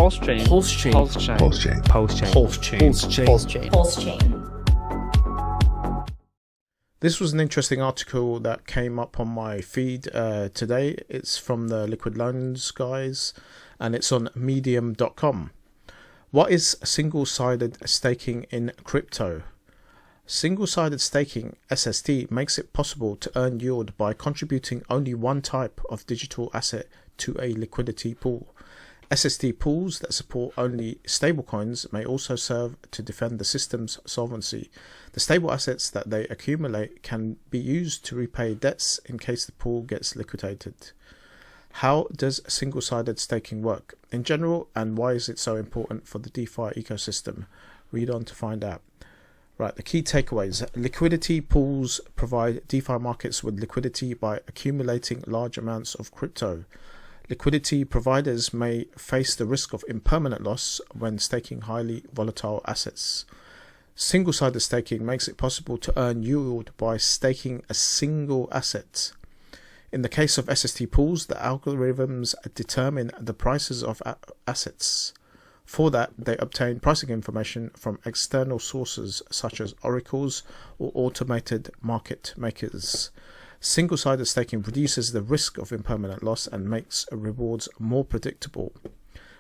Pulse chain. Pulse chain. Pulse chain. Pulse chain. Pulse chain. Pulse chain. Pulse chain. Pulse chain. Pulse chain. This was an interesting article that came up on my feed today. It's from the Liquid Loans guys, and it's on medium.com. What is single-sided staking in crypto? Single-sided staking, SST, makes it possible to earn yield by contributing only one type of digital asset to a liquidity pool. SST pools that support only stablecoins may also serve to defend the system's solvency. The stable assets that they accumulate can be used to repay debts in case the pool gets liquidated. How does single-sided staking work in general, and why is it so important for the DeFi ecosystem? Read on to find out. Right, the key takeaways. Liquidity pools provide DeFi markets with liquidity by accumulating large amounts of crypto. Liquidity providers may face the risk of impermanent loss when staking highly volatile assets. Single-sided staking makes it possible to earn yield by staking a single asset. In the case of SST pools, the algorithms determine the prices of assets. For that, they obtain pricing information from external sources such as oracles or automated market makers. Single-sided staking reduces the risk of impermanent loss and makes rewards more predictable.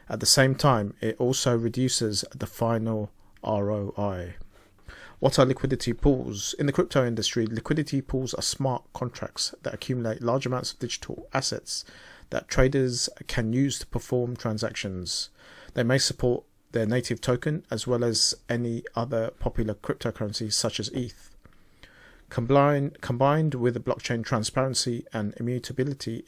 At the same time, it also reduces the final ROI. What are liquidity pools? In the crypto industry, liquidity pools are smart contracts that accumulate large amounts of digital assets that traders can use to perform transactions. They may support their native token as well as any other popular cryptocurrencies such as ETH. Combined with the blockchain transparency and immutability,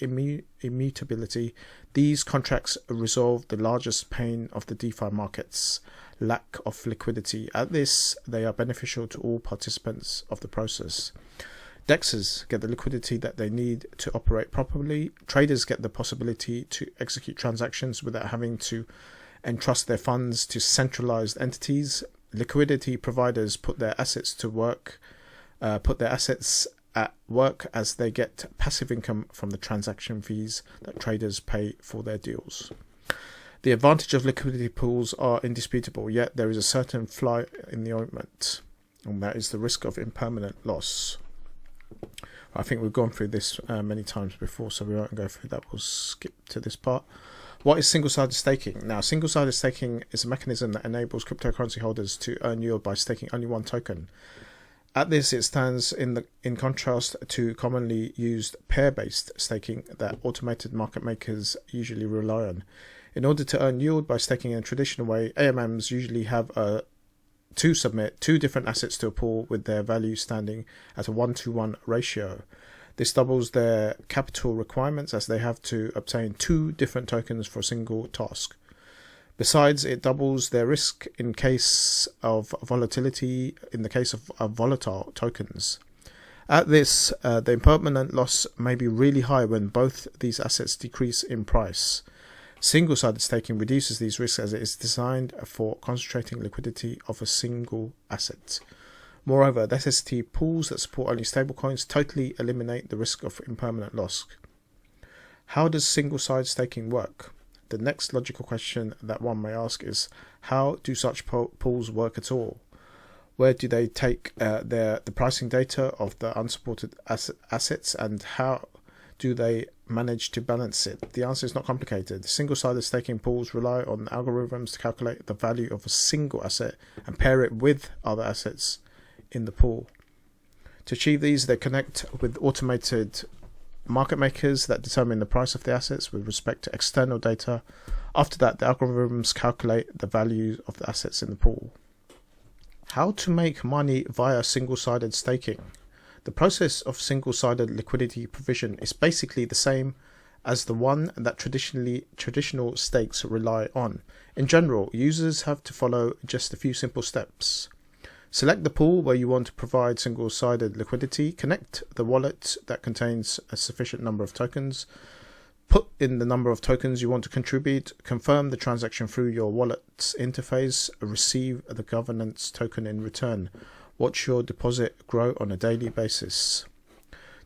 these contracts resolve the largest pain of the DeFi markets: lack of liquidity. At this, they are beneficial to all participants of the process. DEXs get the liquidity that they need to operate properly. Traders get the possibility to execute transactions without having to entrust their funds to centralized entities. Liquidity providers put their assets at work as they get passive income from the transaction fees that traders pay for their deals. The advantage of liquidity pools are indisputable, yet there is a certain fly in the ointment, and that is the risk of impermanent loss. I think we've gone through this many times before, so we won't go through that. We'll skip to this part. What is single-sided staking? Now, single-sided staking is a mechanism that enables cryptocurrency holders to earn yield by staking only one token. At this, it stands in contrast to commonly used pair-based staking that automated market makers usually rely on. In order to earn yield by staking in a traditional way, AMMs usually have to submit two different assets to a pool with their value standing at a 1-to-1 ratio. This doubles their capital requirements as they have to obtain two different tokens for a single task. Besides, it doubles their risk in case of volatility, in the case of volatile tokens. At this, the impermanent loss may be really high when both these assets decrease in price. Single-sided staking reduces these risks as it is designed for concentrating liquidity of a single asset. Moreover, the SST pools that support only stablecoins totally eliminate the risk of impermanent loss. How does single-sided staking work? The next logical question that one may ask is, how do such pools work at all? Where do they take the pricing data of the unsupported assets, and how do they manage to balance it? The answer is not complicated. Single-sided staking pools rely on algorithms to calculate the value of a single asset and pair it with other assets in the pool. To achieve these, they connect with automated market makers that determine the price of the assets with respect to external data. After that, the algorithms calculate the value of the assets in the pool. How to make money via single-sided staking? The process of single-sided liquidity provision is basically the same as the one that traditional stakes rely on. In general, users have to follow just a few simple steps. Select the pool where you want to provide single-sided liquidity, connect the wallet that contains a sufficient number of tokens, put in the number of tokens you want to contribute, confirm the transaction through your wallet's interface, receive the governance token in return. Watch your deposit grow on a daily basis.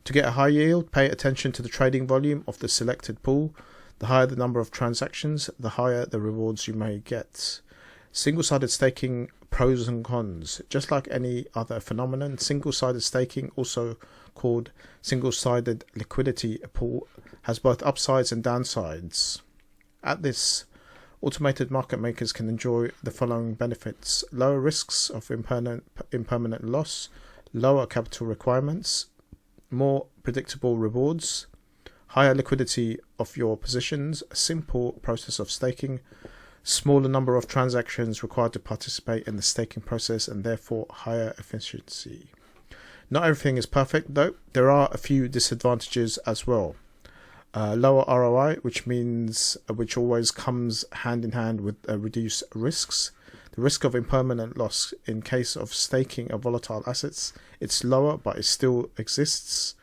To get a high yield, pay attention to the trading volume of the selected pool. The higher the number of transactions, the higher the rewards you may get. Single-sided staking pros and cons. Just like any other phenomenon, single-sided staking, also called single-sided liquidity pool, has both upsides and downsides. At this, automated market makers can enjoy the following benefits: lower risks of impermanent loss, lower capital requirements, more predictable rewards, higher liquidity of your positions, a simple process of staking, smaller number of transactions required to participate in the staking process, and therefore higher efficiency. Not everything is perfect though. There are a few disadvantages as well. Lower ROI, which always comes hand in hand with reduced risks. The risk of impermanent loss in case of staking of volatile assets, it's lower, but it still exists.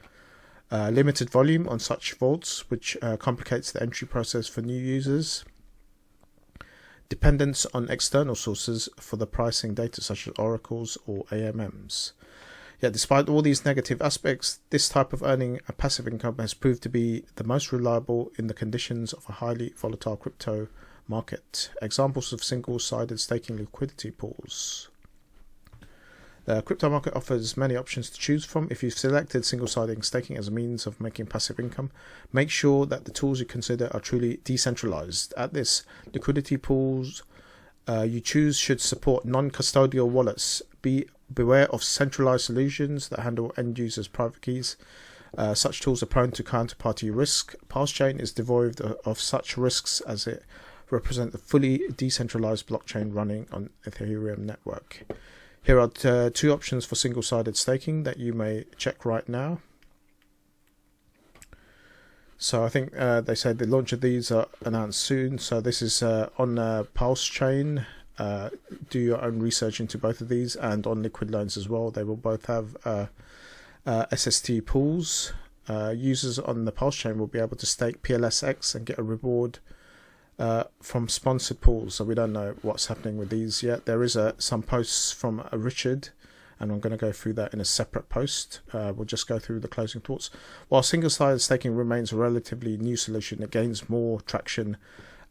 Limited volume on such vaults, which complicates the entry process for new users. Dependence on external sources for the pricing data, such as oracles or AMMs. Yet despite all these negative aspects, this type of earning a passive income has proved to be the most reliable in the conditions of a highly volatile crypto market. Examples of single-sided staking liquidity pools. The crypto market offers many options to choose from. If you've selected single-sided staking as a means of making passive income, make sure that the tools you consider are truly decentralized. At this, liquidity pools you choose should support non-custodial wallets. Beware of centralized solutions that handle end users' private keys. Such tools are prone to counterparty risk. PulseChain is devoid of such risks as it represents a fully decentralized blockchain running on Ethereum network. Here are two options for single-sided staking that you may check right now. So I think they said the launch of these are announced soon. So this is on PulseChain. Do your own research into both of these, and on Liquid Loans as well. They will both have SST pools. Users on the PulseChain will be able to stake PLSX and get a reward from sponsored pools. So we don't know what's happening with these yet. There is some posts from Richard, and I'm going to go through that in a separate post. We'll just go through the closing thoughts. While single-sided staking remains a relatively new solution, it gains more traction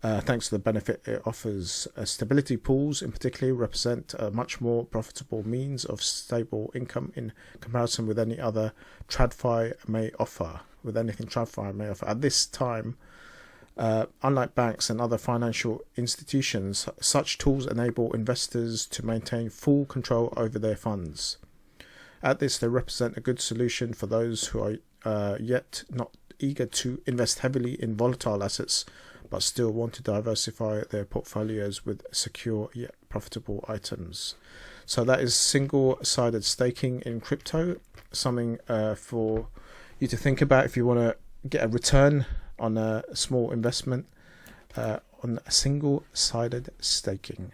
thanks to the benefit it offers. Stability pools in particular represent a much more profitable means of stable income in comparison with any other TradFi may offer. At this time, unlike banks and other financial institutions, such tools enable investors to maintain full control over their funds. At this, they represent a good solution for those who are yet not eager to invest heavily in volatile assets, but still want to diversify their portfolios with secure yet profitable items. So that is single-sided staking in crypto, something for you to think about if you want to get a return on a small investment on a single-sided staking.